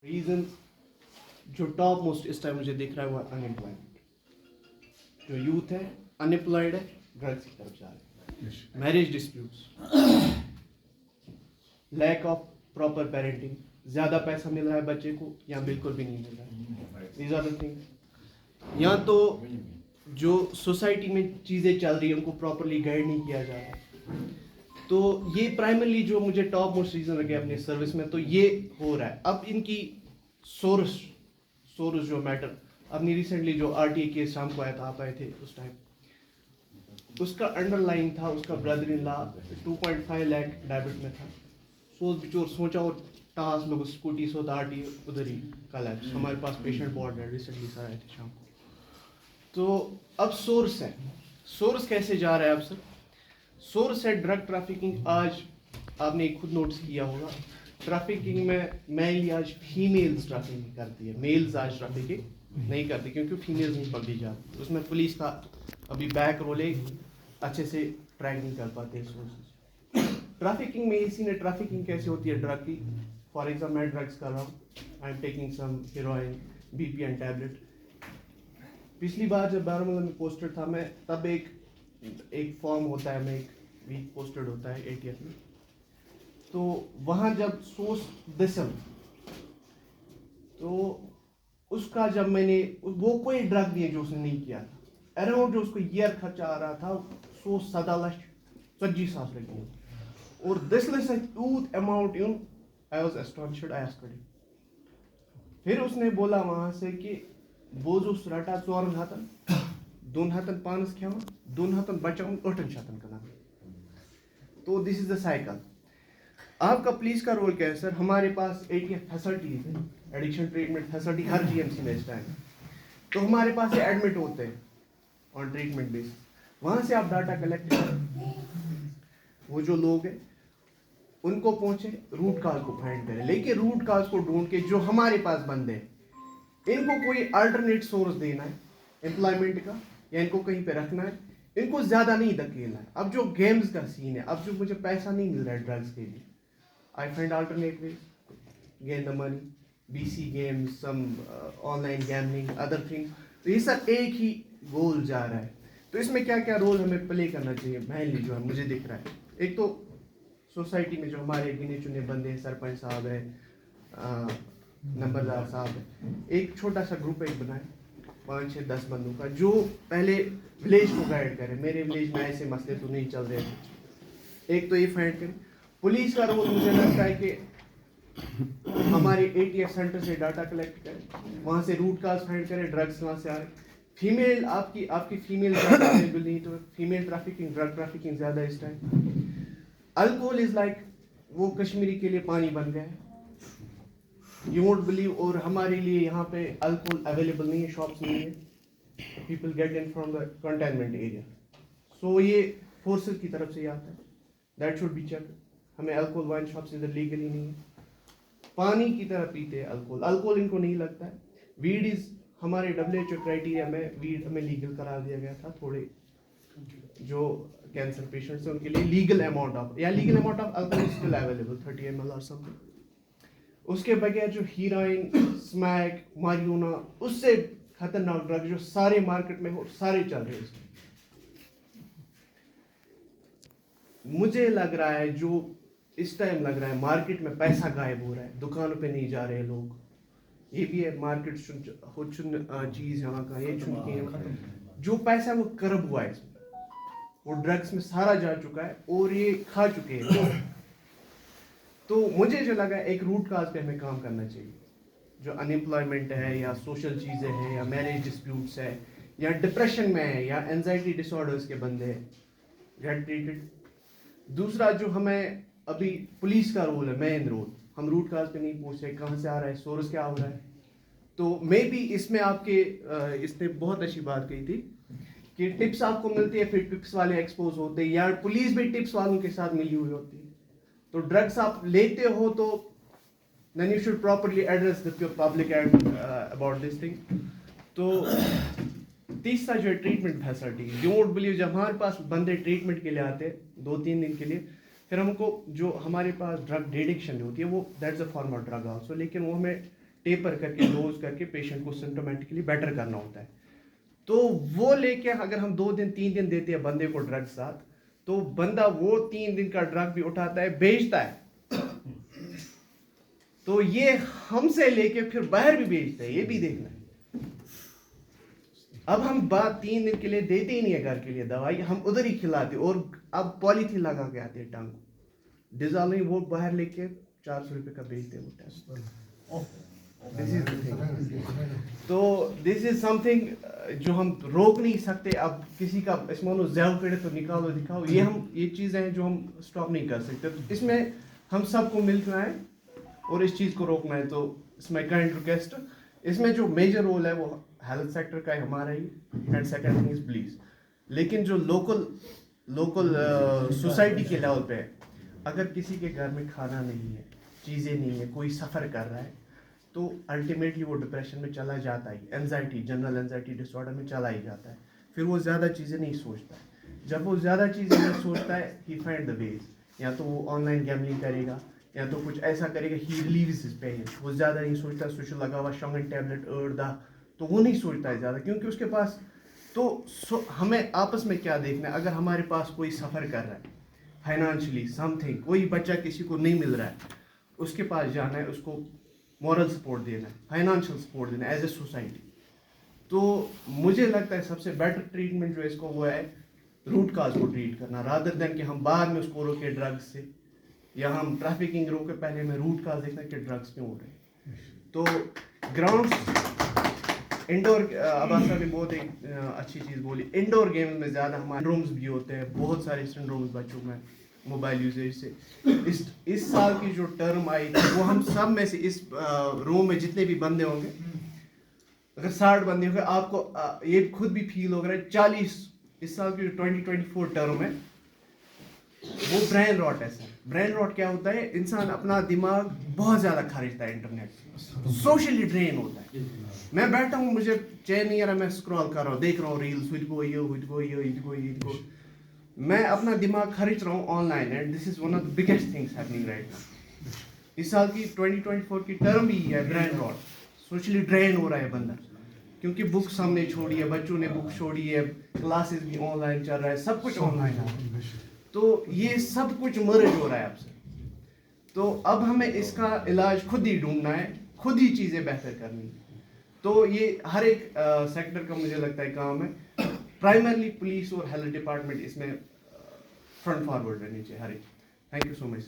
Reason जो top most इस time मुझे दिख रहा है वो अनएम्प्लॉयमेंट. जो यूथ है अनएम्प्लॉयड है, ड्रग्स की तरफ जा रहे हैं. Marriage disputes, lack of proper parenting, ज़्यादा पैसा मिल रहा है बच्चे को या बिल्कुल भी नहीं मिल रहा है. These are the things. या तो जो सोसाइटी में चीज़ें चल रही हैं उनको प्रॉपरली गाइड नहीं किया जा रहा है. तो ये प्राइमरली जो मुझे टॉप मोस्ट रीज़न लगे अपने सर्विस में, तो ये हो रहा है. अब इनकी सोर्स जो मैटर, अपनी रिसेंटली जो RTA केस शाम को आया था, आप आए थे उस टाइम, उसका अंडरलाइन था उसका brother in law 2.5 lakh debit में था. सोचा और टास लोग स्कूटी सो RTA उधर ही कलेक्ट. हमारे पास पेशेंट बोर्ड है, रिसेंटली सर आए थे शाम को. तो अब सोर्स है, सोर्स कैसे जा रहा है अब सर? सोर्स है ड्रग ट्रैफिकिंग. आज आपने खुद नोटिस किया होगा, ट्रैफिकिंग में मेनली आज फीमेल्स ट्रैफिकिंग करती है, मेल्स आज ट्रैफिकिंग नहीं करती क्योंकि फीमेल्स नहीं पकड़ी जाती. उसमें पुलिस का अभी बैक रोल है, अच्छे से ट्रैक नहीं कर पाते सोर्सेज. ट्रैफिकिंग में इसी ने ट्रैफिकिंग कैसे होती है ड्रग की. फॉर एग्जाम्पल मैं ड्रग्स कर रहा हूँ, I am taking some heroin, BPN tablet. पिछली बार जब बारामूला में पोस्टेड था मैं, तब एक फॉर्म होता है, मैं एक वीक पोस्टेड होता है ATF में. तो वहाँ जब सोर्स दिसम, तो उसका जब मैंने, वो कोई ड्रग नहीं है जो उसने नहीं किया था. अराउंड जो उसको ईयर खर्चा आ रहा था 17,40,000 रखी. और this list youth amount in, I was astonished, I asked him. फिर उसने बोला वहाँ से कि बोजुस रटा 4 हाथन, 2 हाथन पानस खेवन, 2 हाथन बचावन, 8 शतन कदम. तो दिस इज द साइकिल. आपका पुलिस का रोल क्या है सर? हमारे पास ATF फैसिलिटीज है, एडिक्शन ट्रीटमेंट फैसिलिटी हर GMC में इस टाइम. तो हमारे पास ये एडमिट होते हैं ऑन ट्रीटमेंट बेस. वहाँ से आप डाटा कलेक्ट करें, वो जो लोग हैं उनको पहुँचे, रूट काज को फाइंड करें. लेकिन रूट काज को ढूंढ के जो हमारे पास बंदे हैं, इनको कोई अल्टरनेट सोर्स देना है एम्प्लॉयमेंट का, या इनको कहीं पे रखना है, इनको ज़्यादा नहीं धकेलना है. अब जो गेम्स का सीन है, अब जो मुझे पैसा नहीं मिल रहा है ड्रग्स के लिए, I find alternate ways, gain the money, BC games, some online gambling, other things. तो ये सब एक ही गोल जा रहा है. तो इसमें क्या क्या रोल हमें प्ले करना चाहिए मेनली जो है मुझे दिख रहा है. एक तो सोसाइटी में जो हमारे गिने चुने बंदे हैं, सरपंच साहब है, नंबरदार साहब है, एक छोटा सा ग्रुप एक बनाए 5-6-10 बंदों का, जो पहले विलेज को गाइड करे. मेरे विलेज में ऐसे मसले तो नहीं चल रहे हैं. एक तो ये फाइंड करें. पुलिस का रोल मुझे लगता है कि हमारे ATF सेंटर से डाटा कलेक्ट करें, वहाँ से रूट काज फाइंड करें, ड्रग्स वहाँ से आ रहे. फीमेल आपकी फीमेल अवेलेबल नहीं, तो फीमेल ट्रैफिकिंग, ड्रग ट्रैफिकिंग ज़्यादा इस टाइम. अल्कोहल इज़ लाइक, वो कश्मीरी के लिए पानी बन गया है, यू वोंट बिलीव. और हमारे लिए यहाँ पे अल्कोहल अवेलेबल नहीं है, शॉप्स नहीं है, people get in from the containment area. So ये फोर्सेस की तरफ से आता है, दैट शुड बी चेक. हमें अल्कोहल वाइन शॉप्स इधर लीगल ही नहीं है. पानी की तरह पीते हैं अल्कोहल इनको नहीं लगता है. वीड इज, हमारे WHO क्राइटेरिया में वीड हमें लीगल करा दिया गया था. थोड़े जो कैंसर पेशेंट्स हैं उनके लिए legal amount of alcohol still available 30 ml और समथिंग. उसके बगैर जो हीरोइन, स्मैक, मारिजुआना, उससे खतरनाक ड्रग जो सारे मार्केट में हो, सारे चल रहे हैं. मुझे लग रहा है जो इस टाइम लग रहा है मार्केट में पैसा गायब हो रहा है, दुकानों पे नहीं जा रहे लोग. ये भी है मार्केट चीज यहाँ का, ये जो पैसा वो करब हुआ है इसमें, वो ड्रग्स में सारा जा चुका है और ये खा चुके हैं. तो मुझे जो लगा एक रूट काज पे हमें काम करना चाहिए. जो अनएम्प्लॉयमेंट है, या सोशल चीज़ें हैं, या मैरिज डिस्प्यूट्स है, या डिप्रेशन में है, या एंजाइटी डिसऑर्डर्स के बंदे हैं, गेट ट्रीटेड. दूसरा जो हमें अभी पुलिस का रोल है, मेन रोल, हम रूट काज पे नहीं पूछ रहे कहाँ से आ रहा है, सोर्स क्या हो रहा है. तो मे बी इसमें इसने बहुत अच्छी बात कही थी कि टिप्स आपको मिलती है, फिर टिप्स वाले एक्सपोज होते हैं, या पुलिस भी टिप्स वालों के साथ मिली हुई होती है. तो ड्रग्स आप लेते हो तो then you should properly address the public about this thing. तो तीसरा जो है treatment facility. You won't believe, जब हमारे पास बंदे ट्रीटमेंट के लिए आते हैं 2-3 दिन के लिए, फिर हमको जो हमारे पास ड्रग डिडक्शन होती है, वो that's a form of drug also, लेकिन वो हमें ٹیپر کر کے ڈوز کر کے پیشنٹ کو سمٹومیٹکلی بیٹر کرنا ہوتا ہے. تو وہ لے کے اگر ہم 2 دن 3 دن دیتے ہیں بندے کو ڈرگ ساتھ, تو بندہ وہ 3 دن کا ڈرگ بھی اٹھاتا ہے, بیچتا ہے. تو یہ ہم سے لے کے پھر باہر بھی بیچتا ہے, یہ بھی دیکھنا ہے. اب ہم بات 3 دن کے لیے دیتے ہی نہیں ہے گھر کے لیے دوائی, ہم ادھر ہی کھلاتے, اور اب پالیتھین لگا کے آتے ہیں ٹنگ کو, ڈیزال نہیں, وہ باہر لے کے 400 روپے کا بیچتے ہیں وہ test. This is the thing. تو دس از سم تھنگ جو ہم روک نہیں سکتے. اب کسی کا اس مانو زیو کرے تو نکالو دکھاؤ, یہ چیزیں ہیں جو ہم اسٹاپ نہیں کر سکتے. تو اس میں ہم سب کو ملنا ہے اور اس چیز کو روکنا ہے. تو اس میں کائنڈ ریکویسٹ, اس میں جو میجر رول ہے وہ ہیلتھ سیکٹر کا ہے ہمارا ہی, and second thing is police. لیکن جو لوکل سوسائٹی کے لیول پہ ہے, اگر کسی کے گھر میں کھانا نہیں ہے, چیزیں نہیں ہے, کوئی سفر کر رہا ہے, تو الٹیمیٹلی وہ ڈپریشن میں چلا جاتا ہے, اینزائٹی, جنرل اینزائٹی ڈس آرڈر میں چلا ہی جاتا ہے. پھر وہ زیادہ چیزیں نہیں سوچتا ہے. جب وہ زیادہ چیزیں نہیں سوچتا ہے, ہی فائنڈ دا ویز, یا تو وہ آن لائن گیملنگ کرے گا, یا تو کچھ ایسا کرے گا, ہی ریلیوز ہز پین. وہ زیادہ نہیں سوچتا, سوچ لگا ہوا شونگن ٹیبلٹ 8-10, تو وہ نہیں سوچتا ہے زیادہ, کیونکہ اس کے پاس. تو ہمیں آپس میں کیا دیکھنا ہے, اگر ہمارے پاس کوئی سفر کر رہا ہے فائنانشلی سم تھنگ, کوئی بچہ کسی کو نہیں مل رہا ہے, اس کے پاس جانا ہے, اس کو مورل سپورٹ دینا ہے, فائنانشیل سپورٹ دینا ہے ایز اے سوسائٹی. تو مجھے لگتا ہے سب سے بیٹر ٹریٹمنٹ جو اس کو وہ ہے روٹ کاز کو ٹریٹ کرنا, رادر دین کہ ہم بعد میں اس کو روکے ڈرگس سے, یا ہم ٹریفکنگ روکے, پہلے ہمیں روٹ کاز دیکھنا کہ ڈرگس کیوں ہو رہے ہیں. تو گراؤنڈس انڈور, عباس صاحب نے بہت ایک اچھی چیز بولی, انڈور گیمز میں زیادہ ہمارے سنڈرومز بھی ہوتے ہیں, بہت سارے سنڈرومز بچوں میں موبائل یوزیج سے. اس سال کی جو ٹرم آئی تھی وہ ہم سب میں سے, اس روم میں جتنے بھی بندے ہوں گے, اگر 60 بندے ہوں گے, آپ کو یہ خود بھی فیل ہو رہا ہے 40 اس سال کی جو 2024 ٹرم ہے وہ برین راٹ ہے. سر برین راٹ کیا ہوتا ہے, انسان اپنا دماغ بہت زیادہ خرچتا ہے انٹرنیٹ سے, سوشلی ڈرین ہوتا ہے. میں بیٹھا ہوں, مجھے چین نہیں آ رہا, میں اسکرال کر رہا ہوں, دیکھ رہا ہوں ریلس, میں اپنا دماغ خرچ رہا ہوں online, and this is one of the biggest things happening right now. اس سال کی 2024 کی ٹرم بھی ہے برین راٹ, سوشلی ڈرین ہو رہا ہے بندہ, کیونکہ بکس ہم نے چھوڑی ہے, بچوں نے بک چھوڑی ہے, کلاسز بھی آن لائن چل رہا ہے, سب کچھ آن لائن ہے. تو یہ سب کچھ مرج ہو رہا ہے اب سے. تو اب ہمیں اس کا علاج خود ہی ڈھونڈنا ہے, خود ہی چیزیں بہتر کرنی ہے. تو یہ ہر ایک سیکٹر کا مجھے لگتا ہے کام ہے. پرائمرلی پولیس اور ہیلتھ ڈپارٹمنٹ اس میں فرنٹ فارورڈ رہنی چاہیے ہر ایک. Thank you so much.